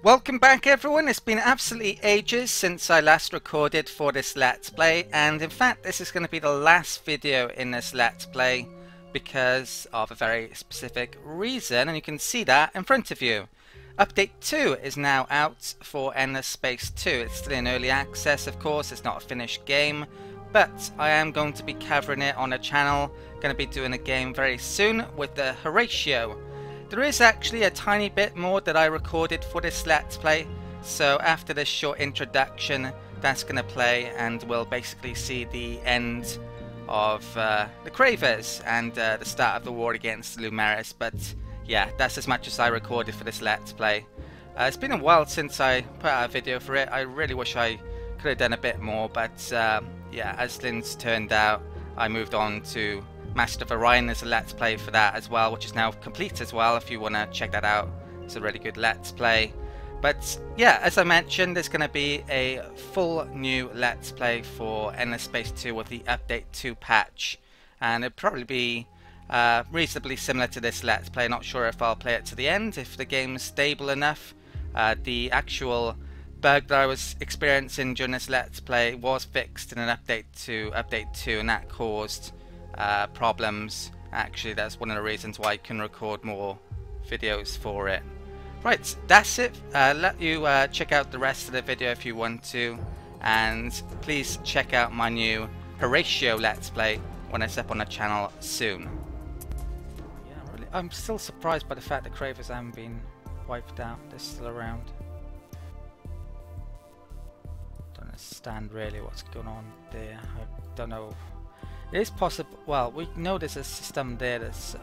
Welcome back everyone, it's been absolutely ages since I last recorded for this Let's Play, and in fact this is going to be the last video in this Let's Play because of a very specific reason, and you can see that in front of you. Update 2 is now out for Endless Space 2. It's still in early access, of course, it's not a finished game, but I am going to be covering it on the channel, going to be doing a game very soon with the Horatio. There is actually a tiny bit more that I recorded for this Let's Play, so after this short introduction that's going to play and we'll basically see the end of the Cravers and the start of the war against Lumeris. But yeah, that's as much as I recorded for this Let's Play. It's been a while since I put out a video for it. I really wish I could have done a bit more, but yeah, as things turned out, I moved on to Master of Orion. There's a Let's Play for that as well, which is now complete as well, if you want to check that out. It's a really good Let's Play. But yeah, as I mentioned, there's going to be a full new Let's Play for Endless Space 2 with the Update 2 patch. And it'll probably be reasonably similar to this Let's Play. Not sure if I'll play it to the end, if the game's stable enough. The actual bug that I was experiencing during this Let's Play was fixed in an update to Update 2, and that caused problems. Actually, that's one of the reasons why I can record more videos for it. Right, that's it. Let you check out the rest of the video if you want to, and please check out my new Horatio Let's Play when it's up on the channel soon. Yeah, really, I'm still surprised by the fact that Cravers haven't been wiped out. They're still around. Don't understand really what's going on there. I don't know. It is possible. Well, we know there's a system there that's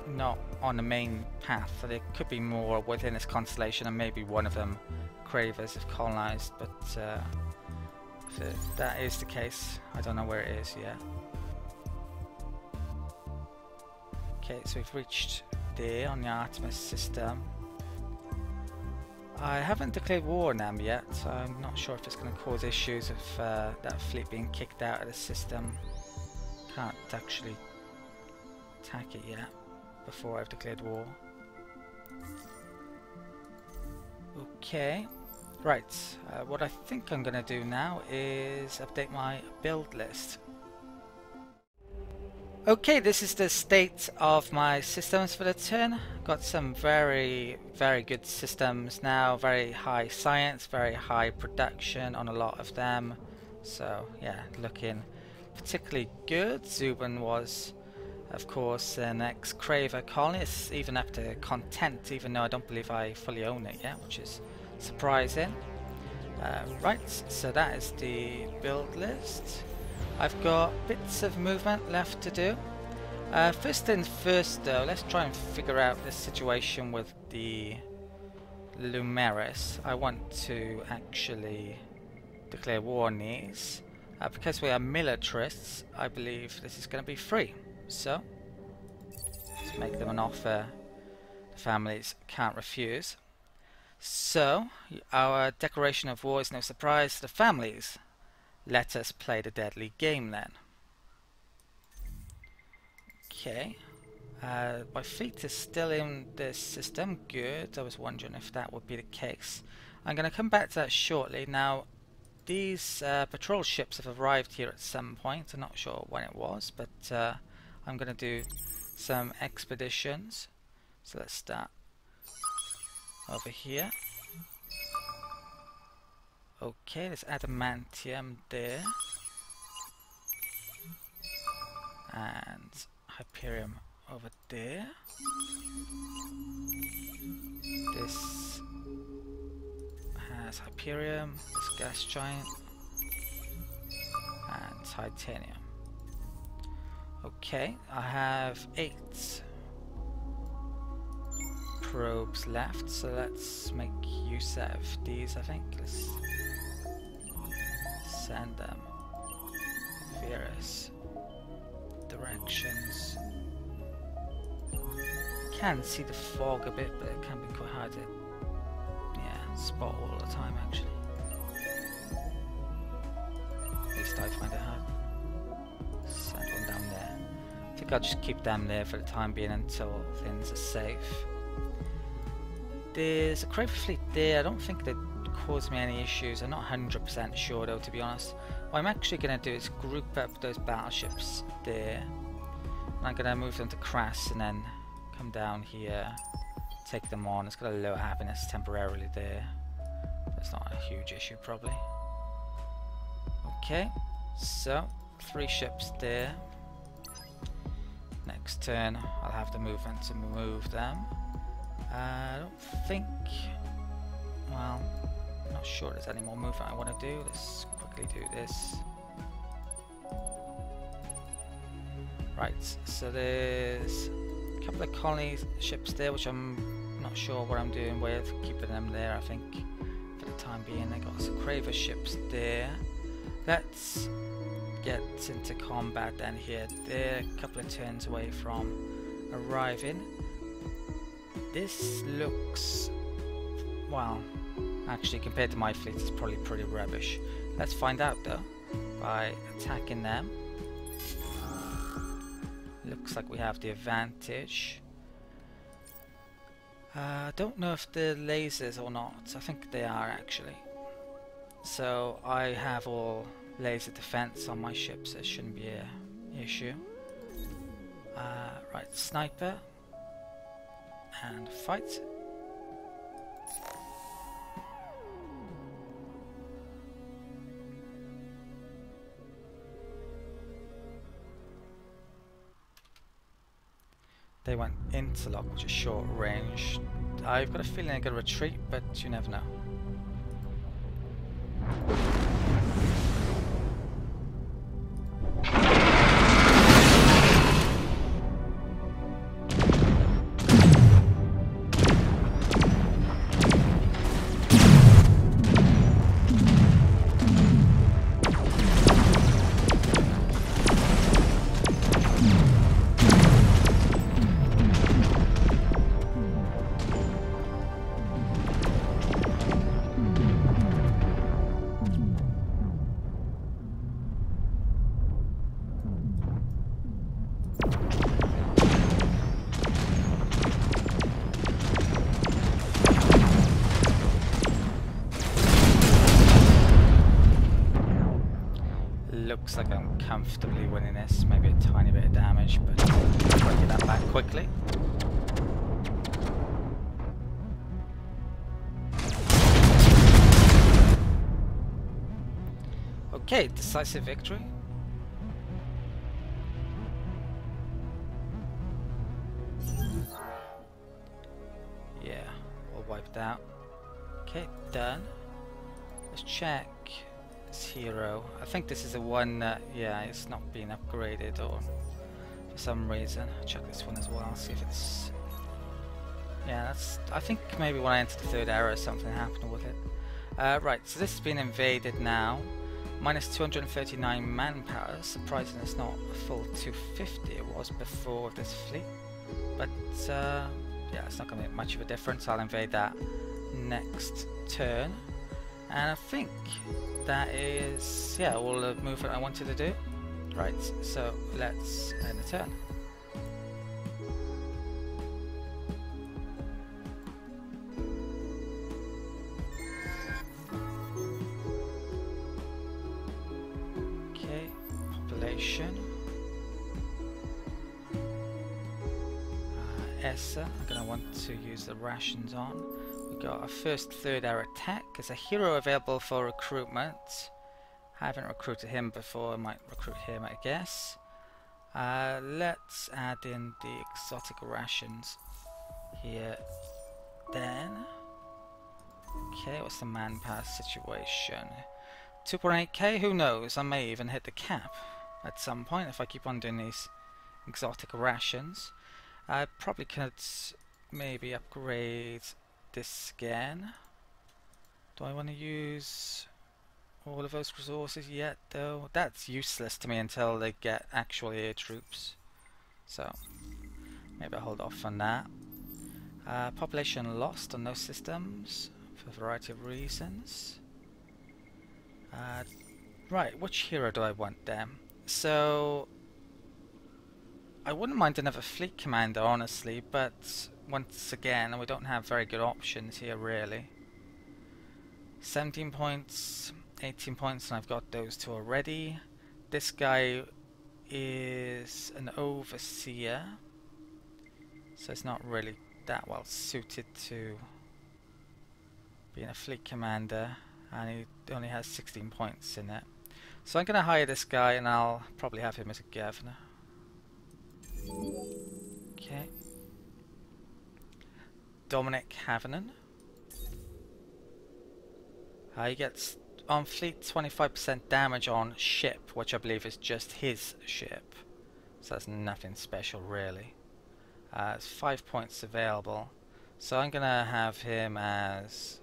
not on the main path, so there could be more within this constellation, and maybe one of them Cravers have colonized, but if that is the case, I don't know where it is yet. Okay, so we've reached there on the Artemis system. I haven't declared war on them yet, so I'm not sure if it's going to cause issues of that fleet being kicked out of the system. Can't actually attack it yet before I've declared war. Okay, right, what I think I'm going to do now is update my build list. Okay, this is the state of my systems for the turn. Got some very good systems now, very high science, very high production on a lot of them. So yeah, looking particularly good. Zubin was, of course, an ex-Craver colony. It's even up to content, even though I don't believe I fully own it yet, which is surprising. Right, so that is the build list. I've got bits of movement left to do. First things first though, let's try and figure out this situation with the Lumeris. I want to actually declare war on these. Because we are militarists, I believe this is going to be free. So, let's make them an offer the families can't refuse. So, our declaration of war is no surprise to the families. Let us play the deadly game then. Okay. My fleet is still in this system. Good. I was wondering if that would be the case. I'm going to come back to that shortly. Now, these patrol ships have arrived here at some point. I'm not sure when it was, but I'm going to do some expeditions. So let's start over here. Okay, there's adamantium there. And Hyperium over there. This has Hyperium, this gas giant, and titanium. Okay, I have 8 probes left, so let's make use out of these. I think let's send them various directions. Can see the fog a bit, but it can be quite hard to spot all the time actually. At least I find it hard. Send one down there. think I'll just keep them there for the time being until things are safe. there's a Crave fleet there. I don't think they'd cause me any issues. I'm not 100% sure though, to be honest. What I'm actually going to do is group up those battleships there. And I'm going to move them to Crass and then come down here, take them on. It's got a low happiness temporarily there. That's not a huge issue probably. Okay, so 3 ships there. Next turn I'll have the movement to move them. I don't think, well, I'm not sure there's any more movement I want to do. Let's quickly do this. Right, so there's a couple of colony ships there which I'm not sure what I'm doing with, keeping them there I think for the time being. I got some Craver ships there. Let's get into combat then here. They're a couple of turns away from arriving. This looks, well, actually compared to my fleet it's probably pretty rubbish. Let's find out though by attacking them. Looks like we have the advantage. Don't know if they're lasers or not. I think they are actually. So I have all laser defense on my ships, so it shouldn't be an issue. Right, sniper and fight. They went interlock, which is short range. I've got a feeling they're going to retreat, but you never know. Looks like I'm comfortably winning this, maybe a tiny bit of damage, but I'll try to get that back quickly. Okay, decisive victory. Yeah, all wiped out. Okay, done. Let's check this hero. I think this is the one that, yeah, it's not being upgraded or for some reason. I'll check this one as well, see if it's... Yeah, that's... I think maybe when I entered the 3rd era something happened with it. Right, so this has been invaded now. Minus 239 manpower. Surprising it's not a full 250 it was before this fleet. But yeah, it's not going to make much of a difference. I'll invade that next turn. And I think that is, yeah, all the movement I wanted to do. Right, so let's end the turn. Okay, population. Essa, I'm going to want to use the rations on. We got a first 3rd era attack. There's a hero available for recruitment. Haven't recruited him before, I might recruit him I guess. Let's add in the exotic rations here then. Okay, what's the manpower situation? 2.8k, who knows, I may even hit the cap at some point if I keep on doing these exotic rations. I probably could maybe upgrade this again. Do I want to use all of those resources yet though? That's useless to me until they get actual air troops. So maybe I'll hold off on that. Population lost on those systems for a variety of reasons. Right, which hero do I want then? So I wouldn't mind another fleet commander honestly, but once again, we don't have very good options here really. 17 points, 18 points, and I've got those two already. This guy is an overseer, so it's not really that well suited to being a fleet commander, and he only has 16 points in it. So I'm going to hire this guy, and I'll probably have him as a governor. Okay. Dominic Havanen. He gets on fleet 25% damage on ship, which I believe is just his ship. So that's nothing special really. It's 5 points available. So I'm going to have him as,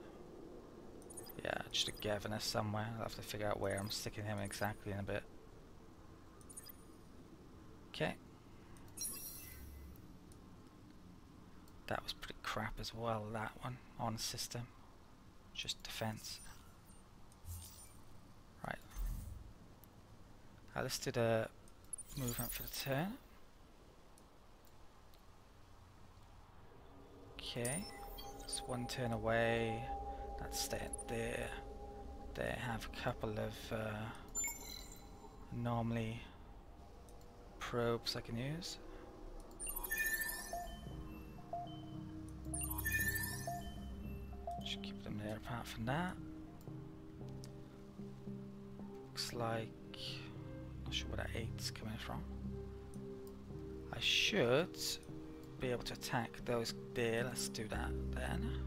yeah, just a governor somewhere. I'll have to figure out where I'm sticking him exactly in a bit. Okay. That was pretty crap as well, that one, on system. Just defense. Right. Let's do the movement for the turn. Okay. It's one turn away. That's staying there. They have a couple of anomaly probes I can use. Should keep them there apart from that. Looks like, not sure where that 8's coming from. I should be able to attack those there. Let's do that then.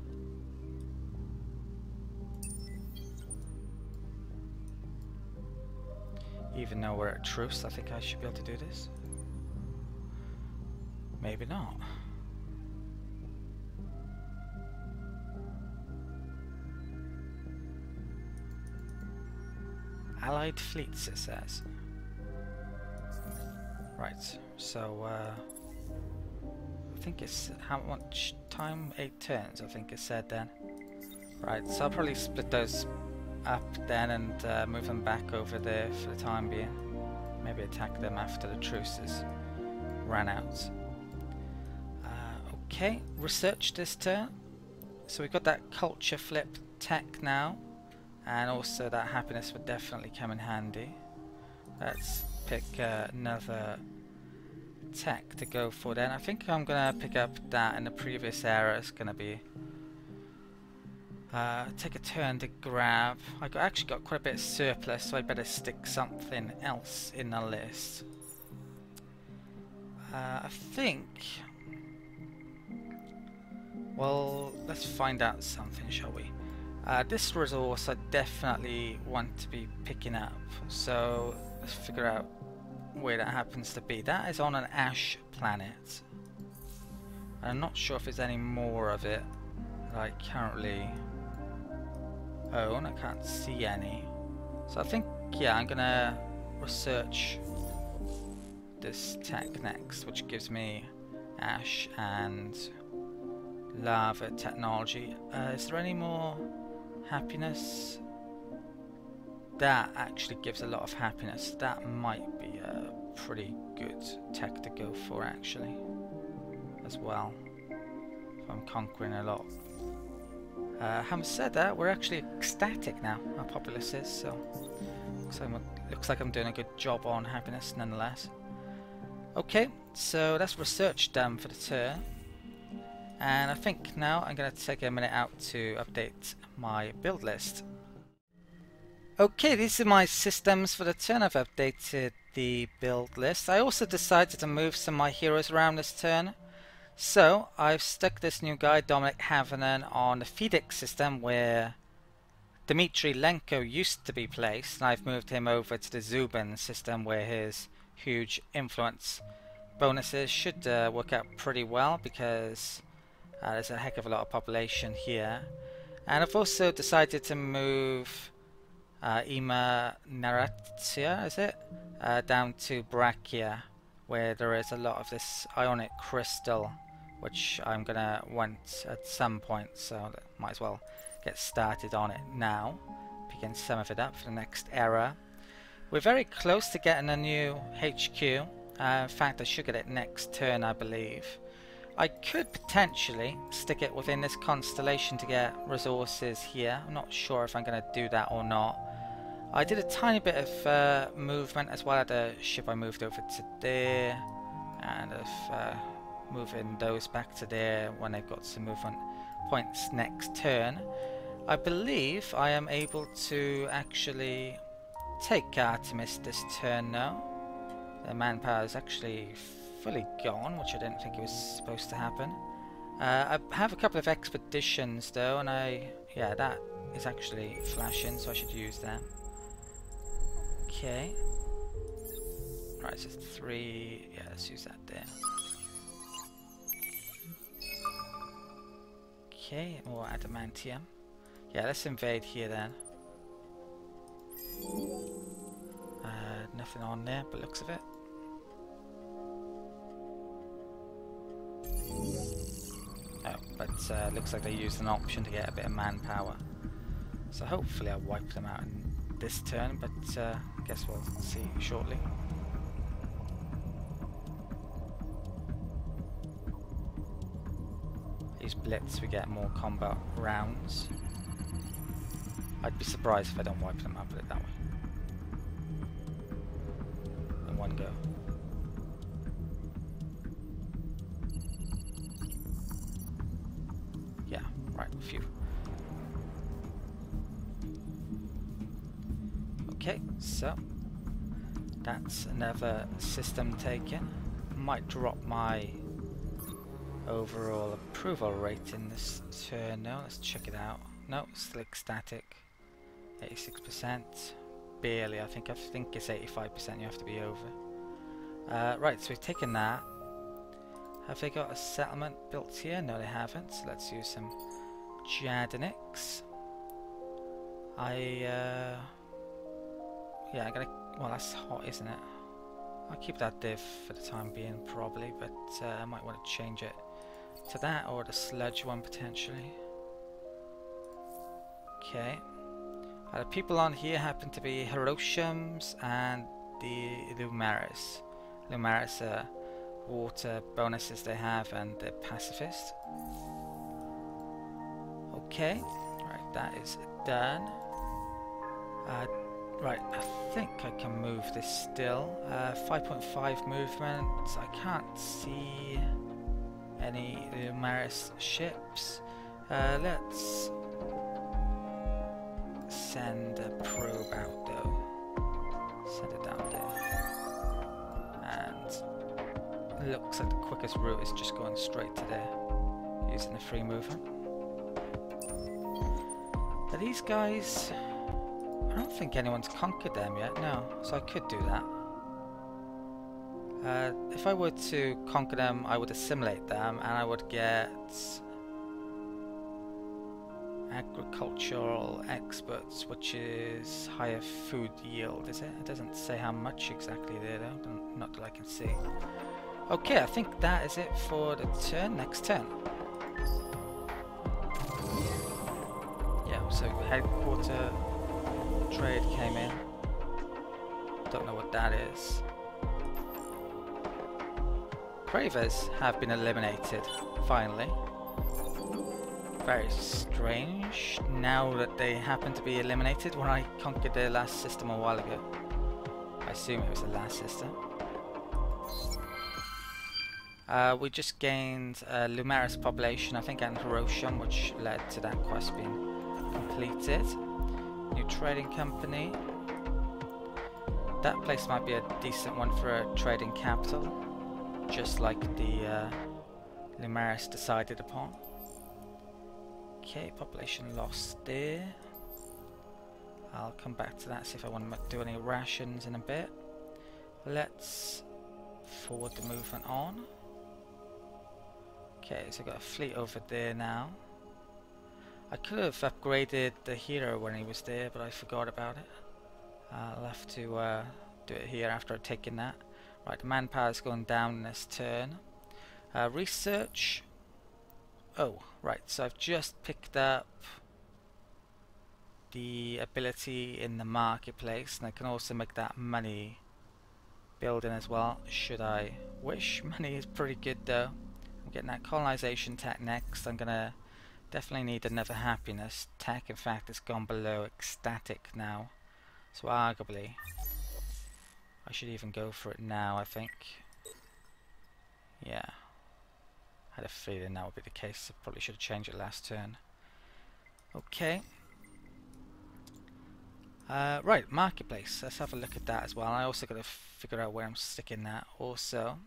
Even though we're at truce, I think I should be able to do this. Maybe not. Allied fleets, it says. Right, so I think it's how much time? 8 turns, I think it said then. Right, so I'll probably split those up then and move them back over there for the time being. Maybe attack them after the truces ran out. Okay, research this turn. So we've got that culture flip tech now, and also that happiness would definitely come in handy. Let's pick another tech to go for then. I think I'm gonna pick up that in the previous era. It's gonna be take a turn to grab. Actually got quite a bit of surplus, so I better stick something else in the list. I think, well, let's find out something, shall we? This resource I definitely want to be picking up, so let's figure out where that happens to be. That is on an ash planet. I'm not sure if there's any more of it that I currently own. I can't see any. So I think, yeah, I'm gonna research this tech next, which gives me ash and lava technology. Is there any more happiness? That actually gives a lot of happiness. That might be a pretty good tech to go for actually as well, if I'm conquering a lot. Having said that, we're actually ecstatic now, our populace is, so looks like I'm doing a good job on happiness nonetheless. Okay, so that's research done for the turn, and I think now I'm going to take a minute out to update my build list. Okay, these are my systems for the turn. I've updated the build list. I also decided to move some of my heroes around this turn. So I've stuck this new guy, Dominic Havanen, on the Phoenix system where Dmitry Lenko used to be placed, and I've moved him over to the Zubin system where his huge influence bonuses should work out pretty well, because there's a heck of a lot of population here. And I've also decided to move Ima Naratia, is it? Down to Brachia, where there is a lot of this ionic crystal, which I'm gonna want at some point, so might as well get started on it now, picking some of it up for the next era. We're very close to getting a new HQ. In fact, I should get it next turn, I believe. I could potentially stick it within this constellation to get resources here. I'm not sure if I'm going to do that or not. I did a tiny bit of movement as well at the ship. I moved over to there, and of moving those back to there when they've got some movement points next turn. I believe I am able to actually take Artemis this turn now. The manpower is actually fully gone, which I didn't think it was supposed to happen. I have a couple of expeditions though, and yeah, that is actually flashing, so I should use that. Okay. Right, so 3. Yeah, let's use that there. Okay, more adamantium. Yeah, let's invade here then. Nothing on there, but looks of it. Oh, but looks like they used an option to get a bit of manpower. So hopefully I'll wipe them out in this turn, but I guess we'll see shortly. These blitz, we get more combat rounds. I'd be surprised if I don't wipe them out, put it that way. In one go. Yeah, right, phew. Okay, so that's another system taken. Might drop my overall approval rate in this turn. No, let's check it out. No, still ecstatic. 86%. Barely, I think it's 85% you have to be over. Right, so we've taken that. Have they got a settlement built here? No, they haven't. So let's use some Jadinics. Yeah, I gotta. Well, that's hot, isn't it? I'll keep that div for the time being, probably, but I might want to change it to that or the sludge one potentially. Okay. The people on here happen to be Hiroshim's and the Lumaris. Lumaris are water bonuses they have, and they're pacifist. Okay, right, that is done. Right, I think I can move this still. 5.5 movement. I can't see any Lumaris ships. Let's send a probe out though. Send it down there. And looks like the quickest route is just going straight to there, using the free movement. Are these guys... I don't think anyone's conquered them yet, no, so I could do that. If I were to conquer them, I would assimilate them, and I would get agricultural experts, which is higher food yield, is it? It doesn't say how much exactly there though, not that I can see. Okay, I think that is it for the turn. Next turn. Yeah, so headquarter trade came in. Don't know what that is. Cravers have been eliminated, finally. Very strange, now that they happen to be eliminated when I conquered their last system a while ago. I assume it was the last system. We just gained Lumaris population, I think, and Hiroshima, which led to that quest being completed. New trading company. That place might be a decent one for a trading capital, just like the Lumaris decided upon. Okay, population lost there. I'll come back to that, see if I want to do any rations in a bit. Let's forward the movement on. Okay, so I've got a fleet over there now. I could have upgraded the hero when he was there, but I forgot about it. I'll have to do it here after I've taken that. Right, the manpower's going down this turn. Research. Oh, right, so I've just picked up the ability in the marketplace, and I can also make that money building as well, should I wish. Money is pretty good though. I'm getting that colonization tech next. I'm gonna definitely need another happiness tech. In fact, it's gone below ecstatic now. So arguably, I should even go for it now, I think. Yeah. I had a feeling that would be the case. I probably should have changed it last turn. Okay. Right, marketplace. Let's have a look at that as well. I also got to figure out where I'm sticking that also.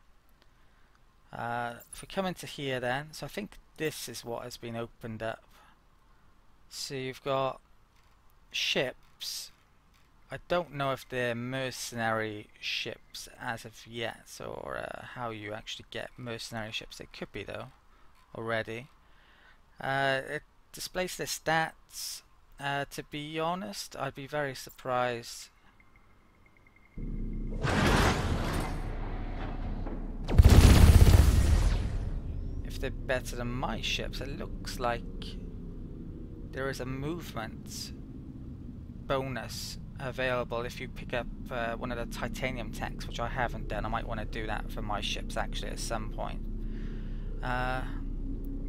If we come into here then, so I think this is what has been opened up. So you've got ships. I don't know if they're mercenary ships as of yet, or how you actually get mercenary ships. They could be though, already. It displays their stats. To be honest, I'd be very surprised. If they're better than my ships. It looks like there is a movement bonus available if you pick up one of the titanium techs, which I haven't done. I might want to do that for my ships actually at some point.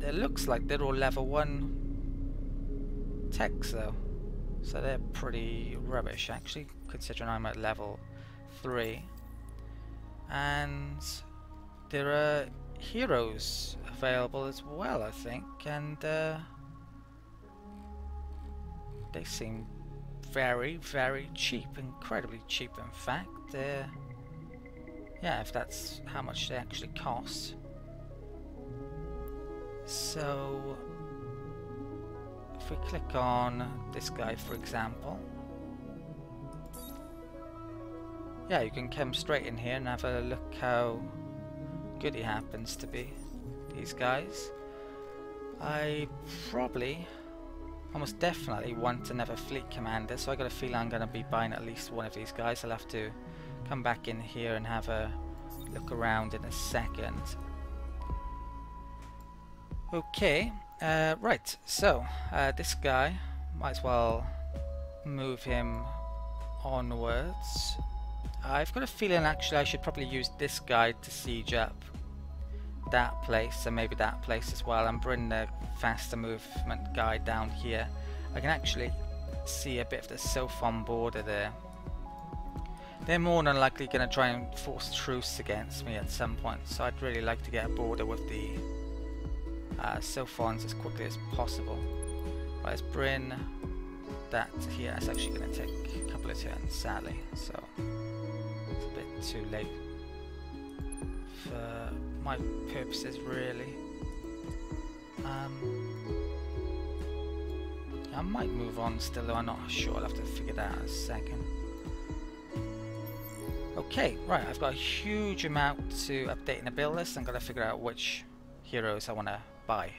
It looks like they're all level 1 techs though, so they're pretty rubbish actually, considering I'm at level 3. And there are heroes available as well, I think, and they seem very, very cheap, incredibly cheap in fact. Yeah, if that's how much they actually cost. So if we click on this guy for example, yeah, you can come straight in here and have a look how good he happens to be. These guys, I probably almost definitely want another fleet commander, so I got a feeling I'm going to be buying at least one of these guys. I'll have to come back in here and have a look around in a second. Okay, right, so this guy, might as well move him onwards. I've got a feeling actually I should probably use this guy to siege up that place and maybe that place as well, and bring the faster movement guy down here. I can actually see a bit of the Sophon border there. They're more than likely going to try and force truce against me at some point, so I'd really like to get a border with the Sophons as quickly as possible. Right, let's bring that here. It's actually going to take a couple of turns sadly, so it's a bit too late for my purposes really. I might move on still though, I'm not sure, I'll have to figure that out in a second. Okay, right, I've got a huge amount to update in the build list. I'm going to figure out which heroes I want to buy.